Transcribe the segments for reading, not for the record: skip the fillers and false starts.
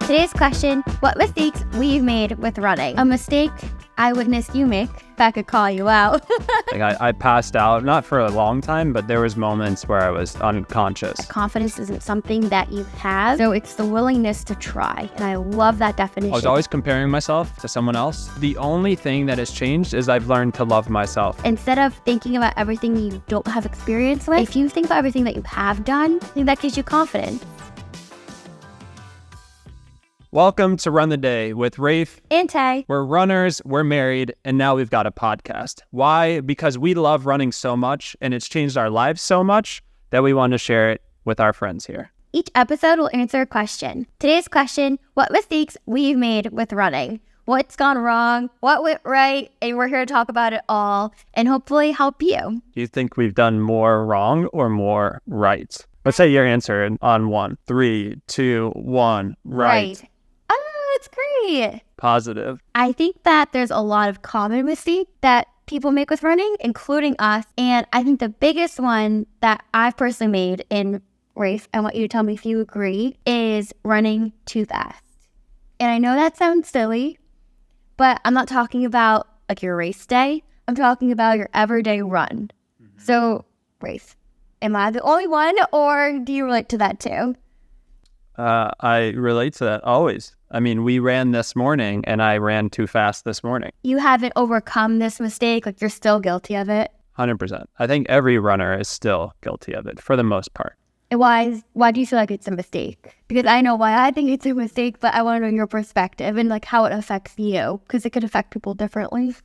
Today's question, what mistakes we've made with running? A mistake I witnessed you make, if I could call you out. I passed out, not for a long time, but there was moments where I was unconscious. Confidence isn't something that you have, so it's the willingness to try. And I love that definition. I was always comparing myself to someone else. The only thing that has changed is I've learned to love myself. Instead of thinking about everything you don't have experience with, if you think about everything that you have done, I think that gives you confidence. Welcome to Run the Day with Rafe and Tay. We're runners, we're married, and now we've got a podcast. Why? Because we love running so much, and it's changed our lives so much that we want to share it with our friends here. Each episode will answer a question. Today's question, what mistakes we've made with running? What's gone wrong? What went right? And we're here to talk about it all and hopefully help you. Do you think we've done more wrong or more right? Let's say your answer on 1. 3, 2, 1. Right. That's great. Positive. I think that there's a lot of common mistakes that people make with running, including us. And I think the biggest one that I've personally made, in Rafe, I want you to tell me if you agree, is running too fast. And I know that sounds silly, but I'm not talking about like your race day. I'm talking about your everyday run. So, Rafe, am I the only one, or do you relate to that too? I relate to that always. I mean, we ran this morning and I ran too fast this morning. You haven't overcome this mistake, like you're still guilty of it? 100%. I think every runner is still guilty of it for the most part. And why do you feel like it's a mistake? Because I know why I think it's a mistake, but I want to know your perspective and like how it affects you, because it could affect people differently.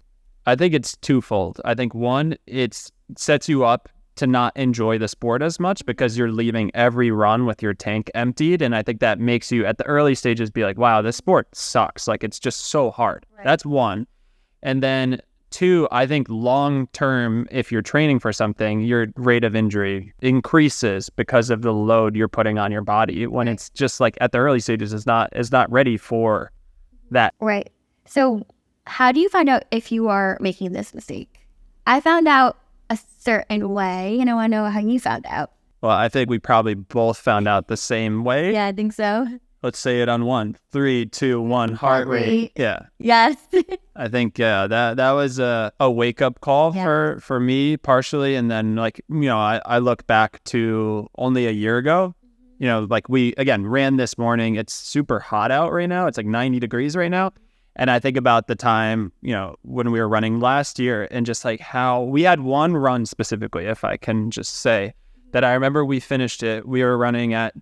I think it's twofold. I think one, it sets you up to not enjoy the sport as much because you're leaving every run with your tank emptied. And I think that makes you at the early stages be like, wow, this sport sucks. Like it's just so hard. Right. That's one. And then 2, I think long term, if you're training for something, your rate of injury increases because of the load you're putting on your body when right. It's just like at the early stages is not ready for that. Right. So how do you find out if you are making this mistake? I found out a certain way, and I want to know how you found out. Well, I think we probably both found out the same way. Yeah, I think so. Let's say it on 1. 3, 2, 1. Heart rate. Yeah. Yes. I think that was a wake up call for me partially, and then like I look back to only a year ago. Like we again ran this morning. It's super hot out right now. It's like 90 degrees right now. And I think about the time, when we were running last year and just like how we had one run specifically, if I can just say that I remember we finished it. We were running at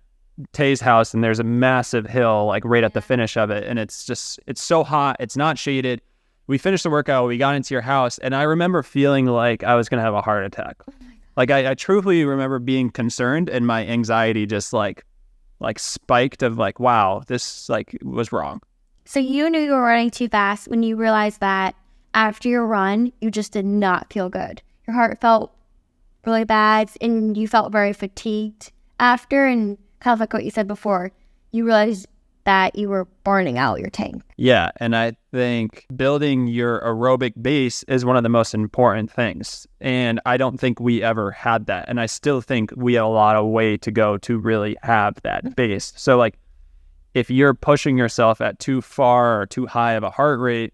Tay's house and there's a massive hill like right at the finish of it. And it's so hot. It's not shaded. We finished the workout. We got into your house and I remember feeling like I was going to have a heart attack. Like I truly remember being concerned and my anxiety just like spiked of like, wow, this like was wrong. So you knew you were running too fast when you realized that after your run, you just did not feel good. Your heart felt really bad and you felt very fatigued after, and kind of like what you said before, you realized that you were burning out your tank. Yeah, and I think building your aerobic base is one of the most important things. And I don't think we ever had that. And I still think we have a lot of way to go to really have that base. So like, if you're pushing yourself at too far or too high of a heart rate,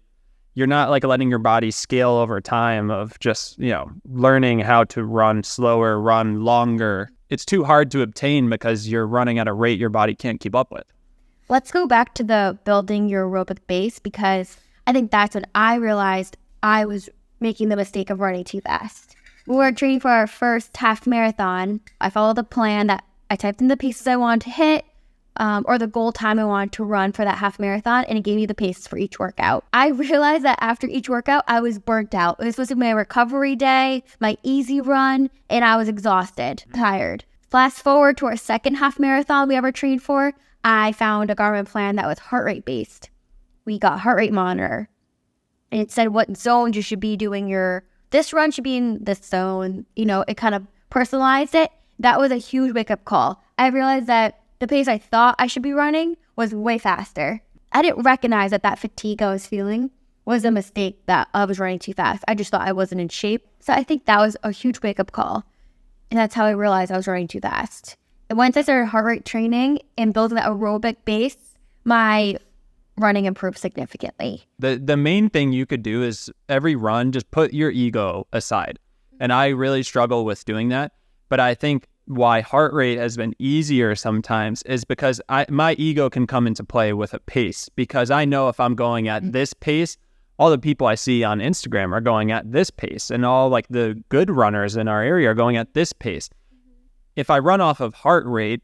you're not like letting your body scale over time of just, learning how to run slower, run longer. It's too hard to obtain because you're running at a rate your body can't keep up with. Let's go back to the building your aerobic base, because I think that's when I realized I was making the mistake of running too fast. We were training for our first half marathon. I followed the plan that I typed in the paces I wanted to hit, or the goal time I wanted to run for that half marathon, and it gave me the paces for each workout. I realized that after each workout, I was burnt out. It was supposed to be my recovery day, my easy run, and I was exhausted, tired. Fast forward to our second half marathon we ever trained for, I found a Garmin plan that was heart rate based. We got heart rate monitor, and it said what zones you should be doing this run should be in this zone. It kind of personalized it. That was a huge wake up call. I realized that the pace I thought I should be running was way faster. I didn't recognize that fatigue I was feeling was a mistake, that I was running too fast. I just thought I wasn't in shape. So I think that was a huge wake-up call. And that's how I realized I was running too fast. And once I started heart rate training and building that aerobic base my running improved significantly. The main thing you could do is every run, just put your ego aside. And I really struggle with doing that. But I think why heart rate has been easier sometimes is because my ego can come into play with a pace, because I know if I'm going at this pace, all the people I see on Instagram are going at this pace, and all like the good runners in our area are going at this pace. If I run off of heart rate,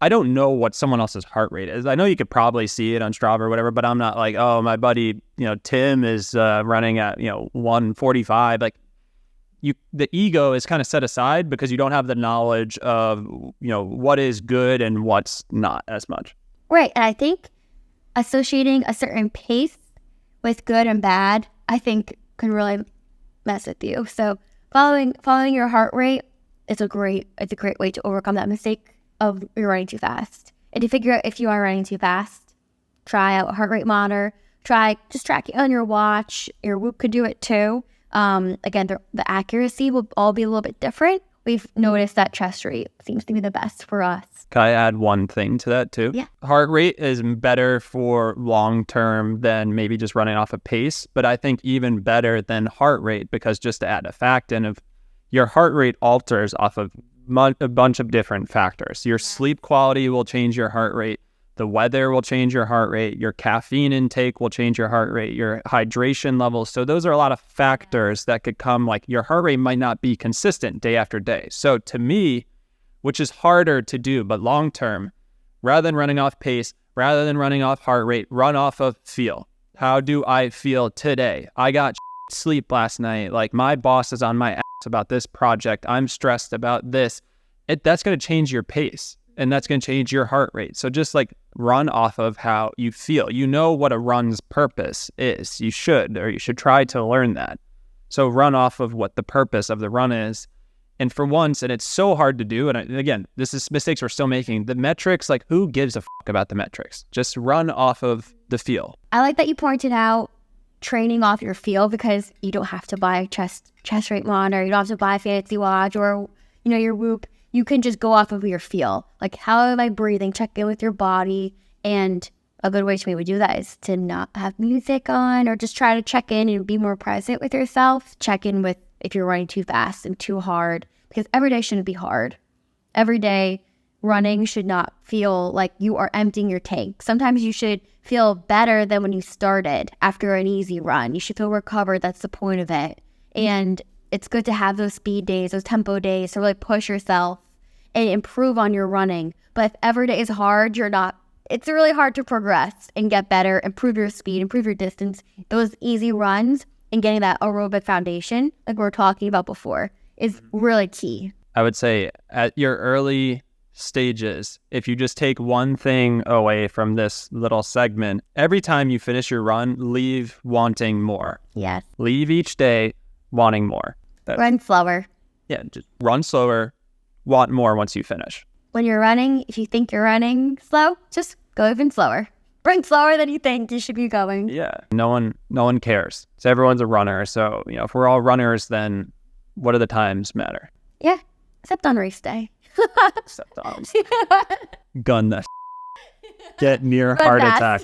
I don't know what someone else's heart rate is. I know you could probably see it on Strava or whatever, but I'm not like, oh, my buddy, Tim is running at, 145. Like the ego is kind of set aside because you don't have the knowledge of, what is good and what's not as much. Right. And I think associating a certain pace with good and bad, I think can really mess with you. So following your heart rate is a great way to overcome that mistake of you're running too fast. And to figure out if you are running too fast, try out a heart rate monitor. Try just tracking on your watch. Your Whoop could do it too. Again, the accuracy will all be a little bit different. We've noticed that chest rate seems to be the best for us. Can I add one thing to that too? Yeah. Heart rate is better for long term than maybe just running off a pace, but I think even better than heart rate, because just to add a fact in, of your heart rate alters off of a bunch of different factors. Your sleep quality will change your heart rate. The weather will change your heart rate. Your caffeine intake will change your heart rate. Your hydration levels. So those are a lot of factors that could come, like your heart rate might not be consistent day after day. So to me, which is harder to do, but long term, rather than running off pace, rather than running off heart rate, run off of feel. How do I feel today? I got sleep last night. Like my boss is on my ass about this project. I'm stressed about this. That's going to change your pace, and that's going to change your heart rate. So just like run off of how you feel. You know what a run's purpose is. You should try to learn that. So run off of what the purpose of the run is. And for once, and it's so hard to do, and again, this is mistakes we're still making. The metrics, like who gives a fuck about the metrics? Just run off of the feel. I like that you pointed out training off your feel, because you don't have to buy a chest rate monitor. You don't have to buy a fancy watch or, your Whoop. You can just go off of your feel. Like, how am I breathing? Check in with your body. And a good way to maybe do that is to not have music on, or just try to check in and be more present with yourself. Check in with if you're running too fast and too hard, because every day shouldn't be hard. Every day running should not feel like you are emptying your tank. Sometimes you should feel better than when you started after an easy run. You should feel recovered. That's the point of it. And it's good to have those speed days, those tempo days, to really push yourself and improve on your running. But if every day is hard, it's really hard to progress and get better, improve your speed, improve your distance. Those easy runs and getting that aerobic foundation, like we were talking about before, is really key. I would say at your early stages, if you just take one thing away from this little segment, every time you finish your run, leave wanting more. Yes. Leave each day wanting more. Run slower. Yeah, just run slower, want more once you finish. When you're running, if you think you're running slow, just go even slower. Run slower than you think you should be going. Yeah. No one cares. So everyone's a runner. So, if we're all runners, then what do the times matter? Yeah. Except on race day. Except on gun the get near heart attack.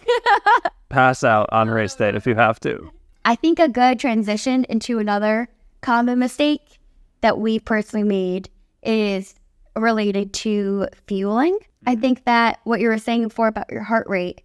Pass out on race day if you have to. I think a good transition into another common mistake that we personally made is related to fueling. I think that what you were saying before about your heart rate,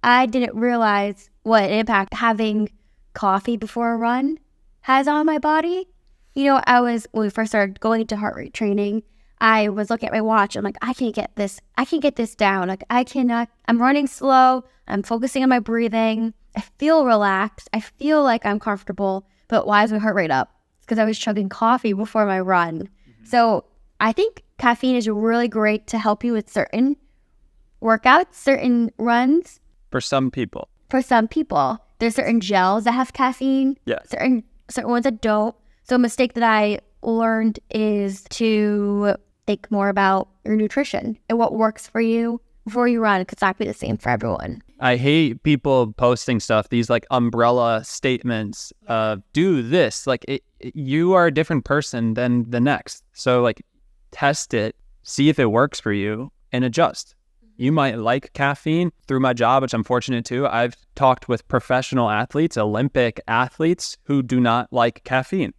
I didn't realize what impact having coffee before a run has on my body. When we first started going into heart rate training, I was looking at my watch. I'm like, I can't get this down. Like, I'm running slow. I'm focusing on my breathing. I feel relaxed. I feel like I'm comfortable. But why is my heart rate up? It's because I was chugging coffee before my run. Mm-hmm. So I think caffeine is really great to help you with certain workouts, certain runs. For some people. There's certain gels that have caffeine. Yeah. Certain ones that don't. So a mistake that I learned is to think more about your nutrition and what works for you before you run. It could not be the same for everyone. I hate people posting stuff, these like umbrella statements of do this. Like you are a different person than the next. So like test it, see if it works for you, and adjust. You might like caffeine. Through my job, which I'm fortunate to, I've talked with professional athletes, Olympic athletes who do not like caffeine.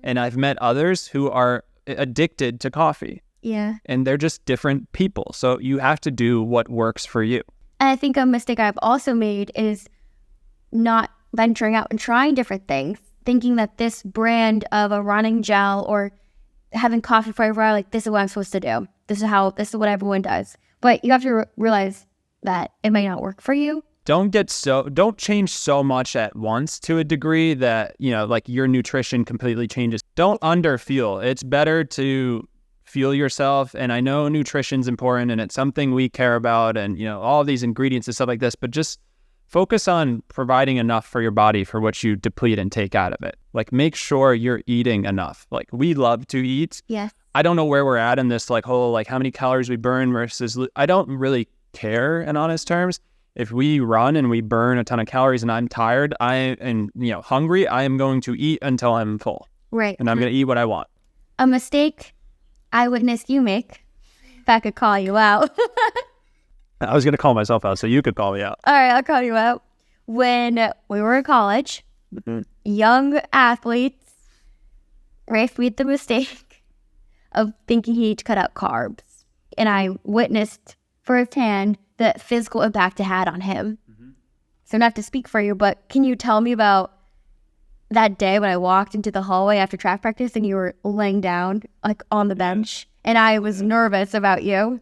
And I've met others who are addicted to coffee. Yeah. And they're just different people. So you have to do what works for you. And I think a mistake I've also made is not venturing out and trying different things, thinking that this brand of a running gel or having coffee for every hour, like, this is what I'm supposed to do. This is what everyone does. But you have to realize that it might not work for you. Don't change so much at once to a degree that, like your nutrition completely changes. Don't underfuel. It's better to fuel yourself. And I know nutrition's important and it's something we care about and, all these ingredients and stuff like this, but just focus on providing enough for your body for what you deplete and take out of it. Like, make sure you're eating enough. Like, we love to eat. Yes. I don't know where we're at in this whole how many calories we burn versus, I don't really care in honest terms. If we run and we burn a ton of calories and I'm tired, hungry, I am going to eat until I'm full. Right. And I'm going to eat what I want. A mistake I witnessed you make, if I could call you out. I was going to call myself out so you could call me out. All right, I'll call you out. When we were in college, young athletes, Rafe made the mistake of thinking he needed to cut out carbs. And I witnessed firsthand the physical impact it had on him. So not to speak for you, but can you tell me about that day when I walked into the hallway after track practice and you were laying down on the bench and I was nervous about you?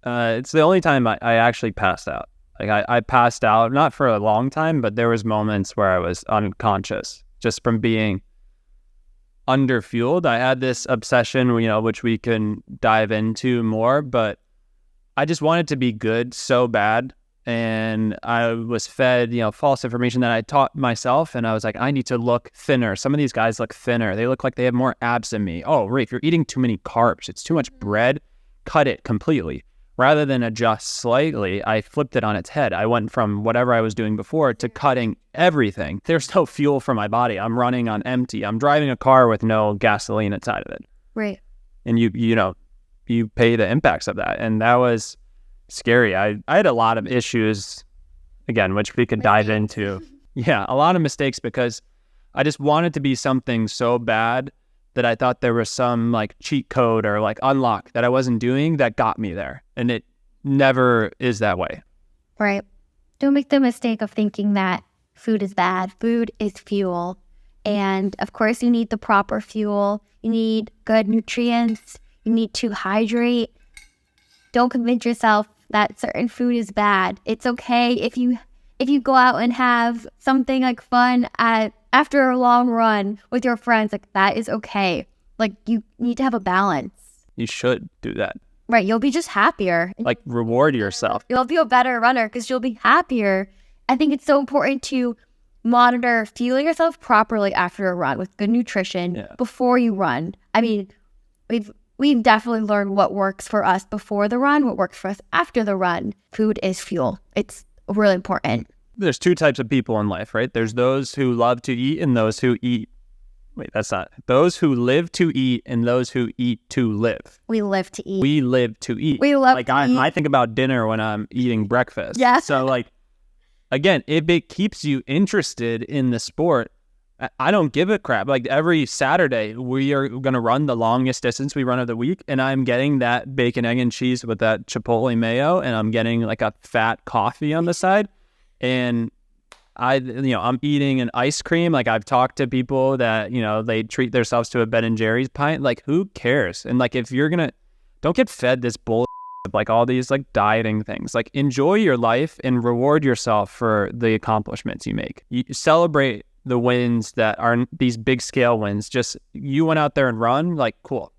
It's the only time I actually passed out. I passed out, not for a long time, but there was moments where I was unconscious just from being underfueled. I had this obsession, which we can dive into more, but I just wanted to be good so bad. And I was fed, false information that I taught myself. And I was like, I need to look thinner. Some of these guys look thinner. They look like they have more abs than me. Oh, Rafe, you're eating too many carbs. It's too much bread. Cut it completely. Rather than adjust slightly, I flipped it on its head. I went from whatever I was doing before to cutting everything. There's no fuel for my body. I'm running on empty. I'm driving a car with no gasoline inside of it. Right. And you pay the impacts of that. And that was scary. I had a lot of issues, again, which we could dive into. Yeah, a lot of mistakes because I just wanted to be something so bad that I thought there was some cheat code or unlock that I wasn't doing that got me there. And it never is that way. Right. Don't make the mistake of thinking that food is bad. Food is fuel. And of course you need the proper fuel. You need good nutrients. You need to hydrate. Don't convince yourself that certain food is bad. It's okay if you go out and have something fun after a long run with your friends. That is okay. You need to have a balance. You should do that. Right. You'll be just happier. Reward yourself. You'll be a better runner because you'll be happier. I think it's so important to monitor fueling yourself properly after a run with good nutrition before you run. I mean, we've definitely learned what works for us before the run, what works for us after the run. Food is fuel. It's really important. There's two types of people in life, right? There's those who love to eat and those who eat. Wait, that's not. Those who live to eat and those who eat to live. We live to eat. We live to eat. We love to eat. I think about dinner when I'm eating breakfast. Yeah. So again, if it keeps you interested in the sport, I don't give a crap. Every Saturday, we are going to run the longest distance we run of the week. And I'm getting that bacon, egg, and cheese with that Chipotle mayo. And I'm getting a fat coffee on the side. And I'm eating an ice cream. I've talked to people that, they treat themselves to a Ben & Jerry's pint. Who cares? And if you're going to, don't get fed this bull of all these dieting things. Enjoy your life and reward yourself for the accomplishments you make. You celebrate the wins that are these big scale wins. Just you went out there and run, cool.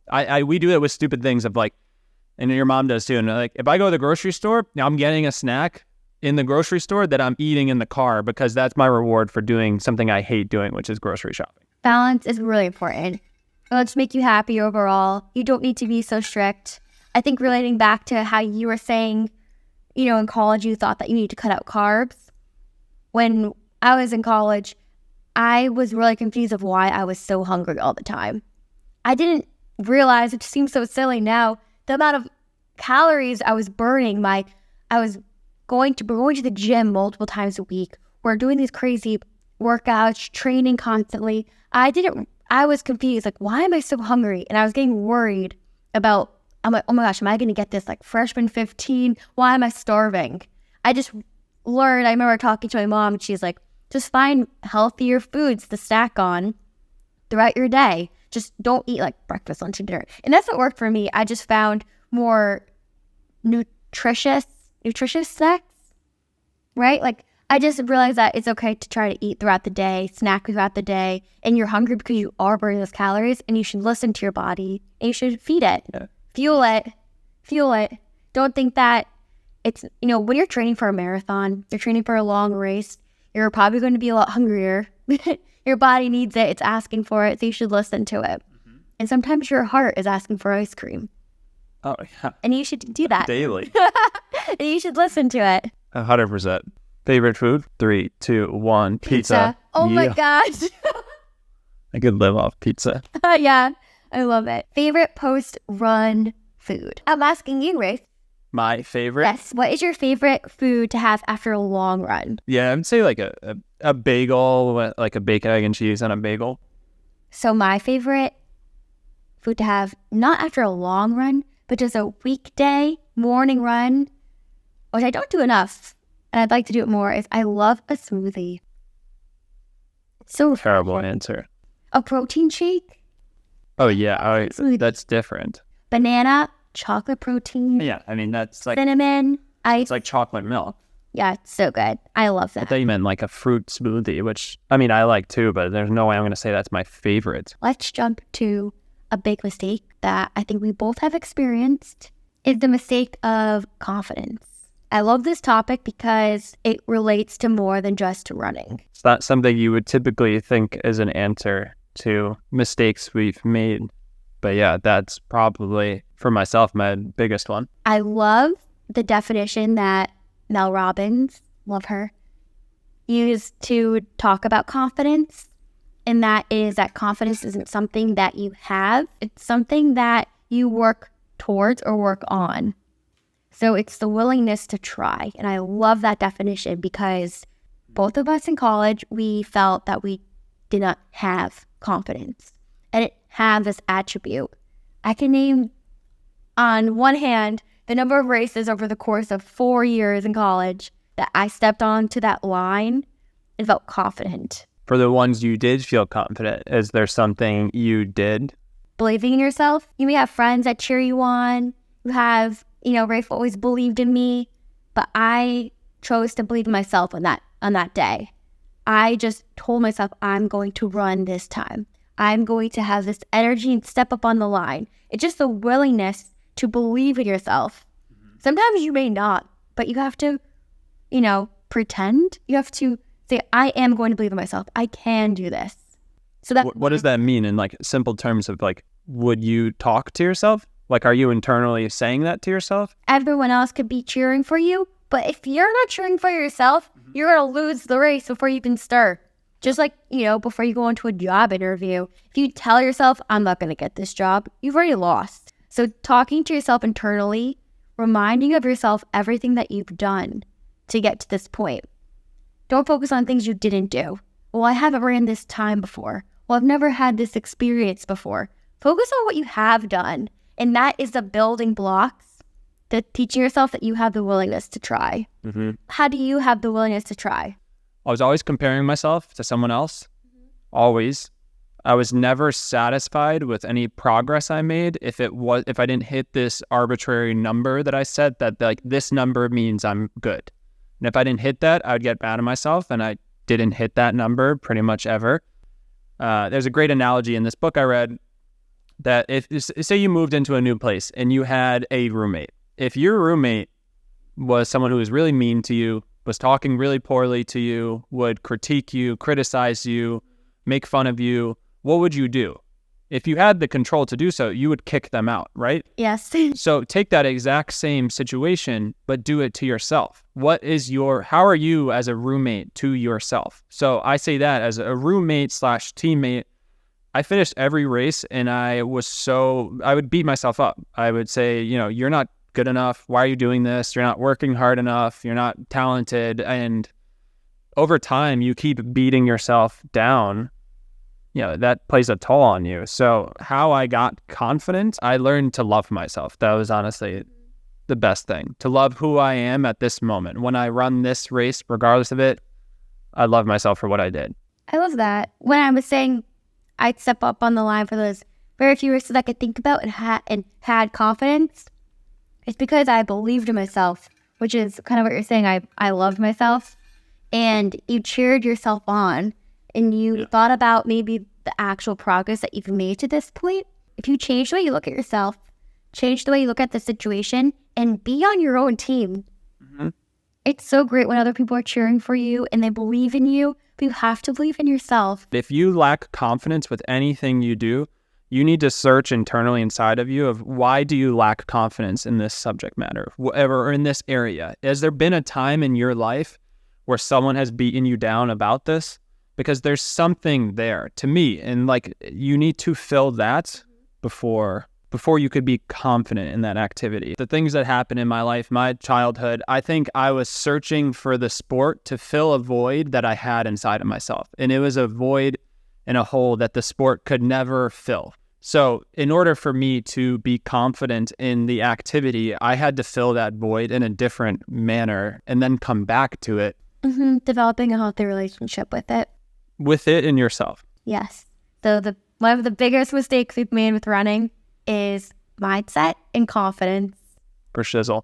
We do it with stupid things of and your mom does too. And if I go to the grocery store, I'm getting a snack in the grocery store that I'm eating in the car because that's my reward for doing something I hate doing, which is grocery shopping. Balance is really important. It'll just make you happy overall. You don't need to be so strict. I think relating back to how you were saying, in college you thought that you need to cut out carbs. When I was in college, I was really confused of why I was so hungry all the time. I didn't realize, it seems so silly now, the amount of calories I was burning, my we're going to the gym multiple times a week. We're doing these crazy workouts, training constantly. I was confused, like, why am I so hungry? And I was getting worried about, I'm like, oh my gosh, am I going to get this like freshman 15? Why am I starving? I just learned, I remember talking to my mom, and she's like, just find healthier foods to snack on throughout your day. Just don't eat like breakfast, lunch, and dinner. And that's what worked for me. I just found more nutritious snacks, right? Like, I just realized that it's okay to try to eat throughout the day, snack throughout the day, and you're hungry because you are burning those calories, and you should listen to your body, and you should feed it, fuel it. Don't think that it's, when you're training for a marathon, you're training for a long race, you're probably going to be a lot hungrier. Your body needs it. It's asking for it, so you should listen to it. Mm-hmm. And sometimes your heart is asking for ice cream. Oh, yeah. And you should do that. Daily. And you should listen to it. 100%. Favorite food? 3, 2, 1. Pizza. Oh my gosh. I could live off pizza. Yeah, I love it. Favorite post-run food? I'm asking you, Rafe. My favorite? Yes. What is your favorite food to have after a long run? Yeah, I'd say like a bagel, like a bacon, egg, and cheese on a bagel. So my favorite food to have, not after a long run, but just a weekday morning run, which I don't do enough, and I'd like to do it more, is I love a smoothie. So terrible answer. A protein shake? Oh, yeah. That's different. Banana, chocolate protein. Yeah, I mean, that's like cinnamon, ice. It's like chocolate milk. Yeah, it's so good. I love that. I thought you meant like a fruit smoothie, which, I mean, I like too, but there's no way I'm going to say that's my favorite. Let's jump to a big mistake that I think we both have experienced, is the mistake of confidence. I love this topic because it relates to more than just running. It's not something you would typically think as an answer to mistakes we've made. But yeah, that's probably, for myself, my biggest one. I love the definition that Mel Robbins, love her, used to talk about confidence. And that is that confidence isn't something that you have. It's something that you work towards or work on. So it's the willingness to try. And I love that definition because both of us in college, we felt that we did not have confidence. And it had this attribute. I can name on one hand the number of races over the course of 4 years in college that I stepped onto that line and felt confident. For the ones you did feel confident, is there something you did? Believing in yourself. You may have friends that cheer you on. You have, Rafe always believed in me, but I chose to believe in myself on that day. I just told myself, I'm going to run this time. I'm going to have this energy and step up on the line. It's just the willingness to believe in yourself. Mm-hmm. Sometimes you may not, but you have to, pretend. You have to say, I am going to believe in myself. I can do this. So that. What does that mean in like simple terms of like, would you talk to yourself? Like, are you internally saying that to yourself? Everyone else could be cheering for you, but if you're not cheering for yourself, you're going to lose the race before you can start. Just like, before you go into a job interview, if you tell yourself, I'm not going to get this job, you've already lost. So talking to yourself internally, reminding of yourself everything that you've done to get to this point. Don't focus on things you didn't do. Well, I haven't ran this time before. Well, I've never had this experience before. Focus on what you have done. And that is the building blocks to teaching yourself that you have the willingness to try. Mm-hmm. How do you have the willingness to try? I was always comparing myself to someone else. Mm-hmm. Always. I was never satisfied with any progress I made if I didn't hit this arbitrary number that I set, that like this number means I'm good. And if I didn't hit that, I would get mad at myself, and I didn't hit that number pretty much ever. There's a great analogy in this book I read that if say you moved into a new place and you had a roommate. If your roommate was someone who was really mean to you, was talking really poorly to you, would critique you, criticize you, make fun of you, what would you do? If you had the control to do so, you would kick them out, right? Yes. So take that exact same situation, but do it to yourself. How are you as a roommate to yourself? So I say that as a roommate / teammate, I finished every race and I would beat myself up. I would say, you're not good enough. Why are you doing this? You're not working hard enough. You're not talented. And over time, you keep beating yourself down. That plays a toll on you. So how I got confident, I learned to love myself. That was honestly the best thing, to love who I am at this moment. When I run this race, regardless of it, I love myself for what I did. I love that. When I was saying I'd step up on the line for those very few races I could think about and had confidence, it's because I believed in myself, which is kind of what you're saying. I loved myself, and you cheered yourself on, and you thought about maybe the actual progress that you've made to this point. If you change the way you look at yourself, change the way you look at the situation, and be on your own team. Mm-hmm. It's so great when other people are cheering for you and they believe in you, but you have to believe in yourself. If you lack confidence with anything you do, you need to search internally inside of you of why do you lack confidence in this subject matter, whatever, or in this area. Has there been a time in your life where someone has beaten you down about this? Because there's something there to me, and you need to fill that before you could be confident in that activity. The things that happened in my life, my childhood, I think I was searching for the sport to fill a void that I had inside of myself. And it was a void and a hole that the sport could never fill. So in order for me to be confident in the activity, I had to fill that void in a different manner and then come back to it. Mm-hmm. Developing a healthy relationship with it. With it and yourself. Yes. So one of the biggest mistakes we've made with running is mindset and confidence. For shizzle.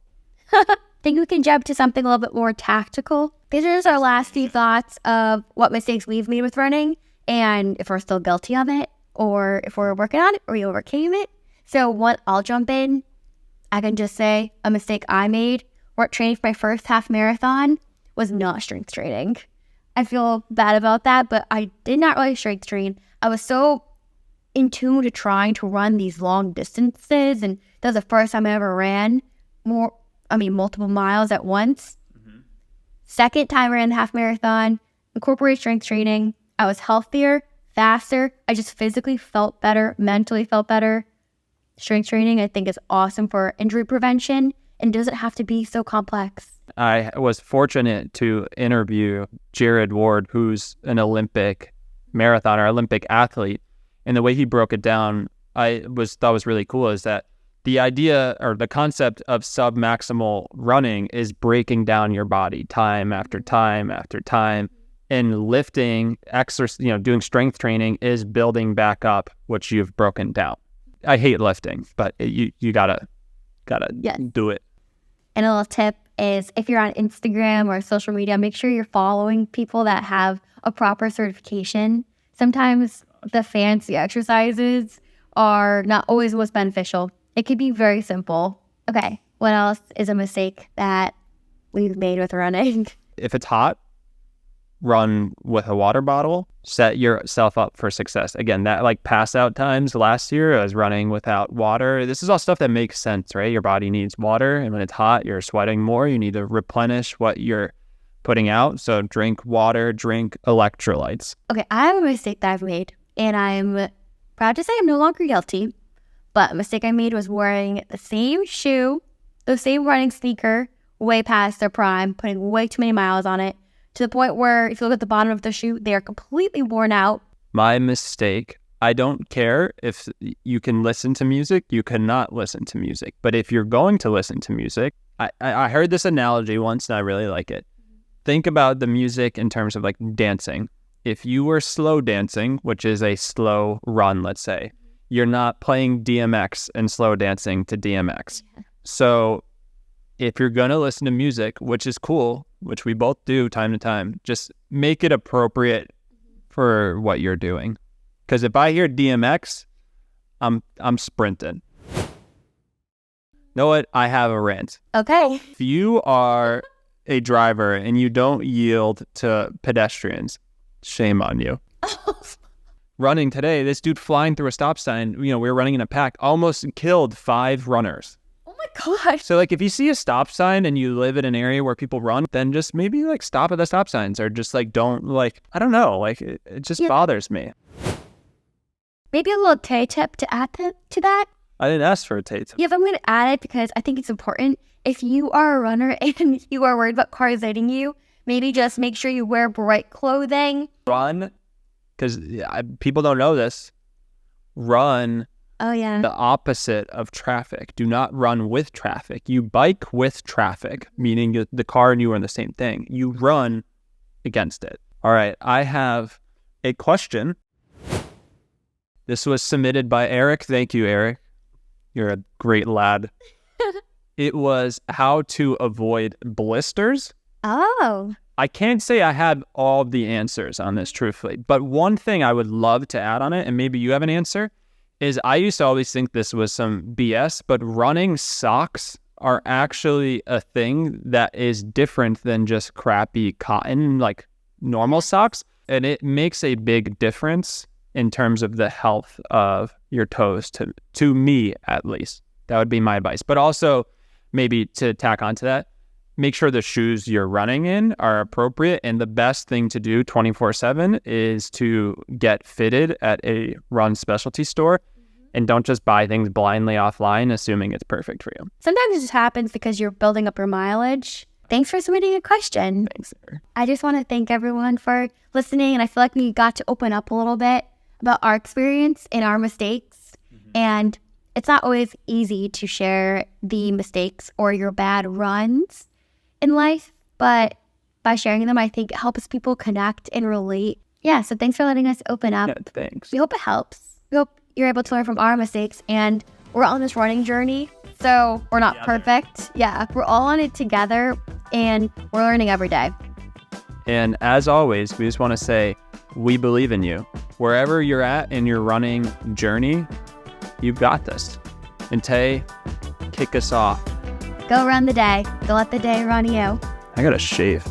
I think we can jump to something a little bit more tactical. These are just our last few thoughts of what mistakes we've made with running, and if we're still guilty of it, or if we're working on it, or we overcame it. So I'll jump in. I can just say a mistake I made while training for my first half marathon was not strength training. I feel bad about that, but I did not really strength train. I was so in tune to trying to run these long distances, and that was the first time I ever ran multiple miles at once. Mm-hmm. Second time I ran the half marathon, incorporated strength training. I was healthier, faster. I just physically felt better, mentally felt better. Strength training, I think, is awesome for injury prevention and doesn't have to be so complex. I was fortunate to interview Jared Ward, who's an Olympic marathoner, Olympic athlete. And the way he broke it down, thought was really cool, is that the idea or the concept of submaximal running is breaking down your body time after time after time. And lifting, exercise, doing strength training is building back up what you've broken down. I hate lifting, but you gotta do it. And a little tip is if you're on Instagram or social media, make sure you're following people that have a proper certification. Sometimes the fancy exercises are not always what's beneficial. It could be very simple. Okay, what else is a mistake that we've made with running? If it's hot, run with a water bottle. Set yourself up for success. Again, that pass out times last year, I was running without water. This is all stuff that makes sense, right? Your body needs water, and when it's hot, you're sweating more. You need to replenish what you're putting out. So drink water, drink electrolytes. Okay, I have a mistake that I've made, and I'm proud to say I'm no longer guilty. But a mistake I made was wearing the same shoe, the same running sneaker, way past their prime, putting way too many miles on it, to the point where if you look at the bottom of the shoe, they are completely worn out. My mistake. I don't care if you can listen to music, you cannot listen to music. But if you're going to listen to music, I heard this analogy once and I really like it. Think about the music in terms of dancing. If you were slow dancing, which is a slow run, let's say, you're not playing DMX and slow dancing to DMX. Yeah. So if you're going to listen to music, which is cool, which we both do time to time, just make it appropriate for what you're doing. Because if I hear DMX, I'm sprinting. Know what? I have a rant. Okay. If you are a driver and you don't yield to pedestrians, shame on you. Running today, this dude flying through a stop sign, we were running in a pack, almost killed 5 runners. Oh my gosh. So if you see a stop sign and you live in an area where people run, then just maybe stop at the stop signs, or just don't I don't know, it just bothers me. Maybe a little Tay tip to add to that. I didn't ask for a Tay tip. Yeah, but I'm going to add it because I think it's important. If you are a runner and you are worried about cars hitting you, maybe just make sure you wear bright clothing. Run, because people don't know this. Run the opposite of traffic. Do not run with traffic. You bike with traffic, meaning the car and you are in the same thing. You run against it. All right, I have a question. This was submitted by Eric. Thank you, Eric. You're a great lad. It was how to avoid blisters. Oh. I can't say I had all the answers on this, truthfully. But one thing I would love to add on it, and maybe you have an answer, is I used to always think this was some BS, but running socks are actually a thing that is different than just crappy cotton, like normal socks. And it makes a big difference in terms of the health of your toes, to me at least. That would be my advice. But also, maybe to tack onto that, make sure the shoes you're running in are appropriate. And the best thing to do 24/7 is to get fitted at a run specialty store. And don't just buy things blindly offline, assuming it's perfect for you. Sometimes it just happens because you're building up your mileage. Thanks for submitting a question. Thanks, Sarah. I just want to thank everyone for listening. And I feel like we got to open up a little bit about our experience and our mistakes. And it's not always easy to share the mistakes or your bad runs in life. But by sharing them, I think it helps people connect and relate. Yeah, so thanks for letting us open up. Yeah, thanks. We hope it helps. We hope you're able to learn from our mistakes, and we're on this running journey, so we're not perfect. Yeah, we're all on it together, and we're learning every day. And as always, we just want to say, we believe in you. Wherever you're at in your running journey, you've got this. And Tay, kick us off. Go run the day. Don't let the day run you. I gotta shave.